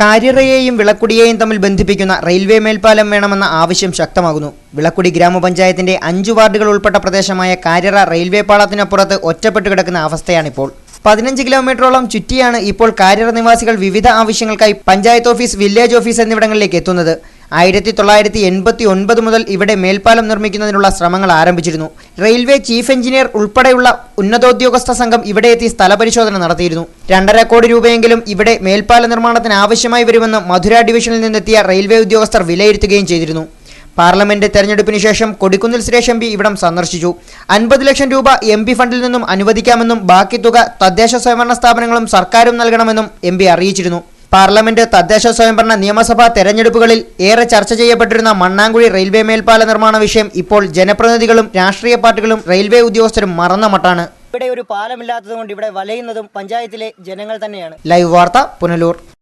കാര്യറയെയും വിളക്കുടിയെയും തമ്മിൽ ബന്ധിപ്പിക്കുന്ന റെയിൽവേ മേൽപ്പാലം വേണമെന്ന ആവശ്യം ശക്തമാകുന്നു. വിളക്കുടി ഗ്രാമപഞ്ചായത്തിന്റെ 5 വാർഡുകൾ ഉൾപ്പെട്ട പ്രദേശമായ കാര്യറ റെയിൽവേ പാളത്തിനപ്പുറത്ത് ഒറ്റപ്പെട്ടു കിടക്കുന്ന അവസ്ഥയാണിപ്പോൾ. 15 കിലോമീറ്ററോളം ചുറ്റിയാണ് ഇപ്പോൾ കാര്യറ നിവാസികൾ വിവിധ ആവശ്യങ്ങൾക്കായി പഞ്ചായത്ത് ഓഫീസ്, വില്ലേജ് ഓഫീസ് എന്നിവിടങ്ങളിലേക്ക് എത്തുന്നത്. 1989 മുതൽ ഇവിടെ മേൽപ്പാലം നിർമ്മിക്കുന്നതിനുള്ള ശ്രമങ്ങൾ ആരംഭിച്ചിരുന്നു. റെയിൽവേ ചീഫ് എഞ്ചിനീയർ ഉൾപ്പെടെയുള്ള ഉന്നതോദ്യോഗസ്ഥ സംഘം ഇവിടെ എത്തി സ്ഥലപരിശോധന നടത്തിയിരുന്നു. 2.5 കോടി രൂപയെങ്കിലും ഇവിടെ മേൽപ്പാല നിർമ്മാണത്തിന് ആവശ്യമായി വരുമെന്ന് മധുര ഡിവിഷനിൽ നിന്നെത്തിയ റെയിൽവേ ഉദ്യോഗസ്ഥർ വിലയിരുത്തുകയും ചെയ്തിരുന്നു. പാർലമെന്റ് തെരഞ്ഞെടുപ്പിന് ശേഷം കൊടിക്കുന്നിൽ സുരേഷ് എം പി ഇവിടം സന്ദർശിച്ചു. 50 ലക്ഷം രൂപ MP ഫണ്ടിൽ നിന്നും അനുവദിക്കാമെന്നും ബാക്കി തുക തദ്ദേശ സ്വയംഭരണ സ്ഥാപനങ്ങളും സർക്കാരും നൽകണമെന്നും MP അറിയിച്ചിരുന്നു. പാർലമെന്റ്, തദ്ദേശ സ്വയംഭരണ, നിയമസഭാ തെരഞ്ഞെടുപ്പുകളിൽ ഏറെ ചർച്ച ചെയ്യപ്പെട്ടിരുന്ന മണ്ണാങ്കുഴി റെയിൽവേ മേൽപ്പാല നിർമ്മാണ വിഷയം ഇപ്പോൾ ജനപ്രതിനിധികളും രാഷ്ട്രീയ പാർട്ടികളും റെയിൽവേ ഉദ്യോഗസ്ഥരും മറന്ന മട്ടാണ്. ഇവിടെ ഒരു പാലമില്ലാത്തതുകൊണ്ട് ഇവിടെ വലയുന്നതും പഞ്ചായത്തിലെ ജനങ്ങൾ തന്നെയാണ്. ലൈവ് വാർത്ത, പുനലൂർ.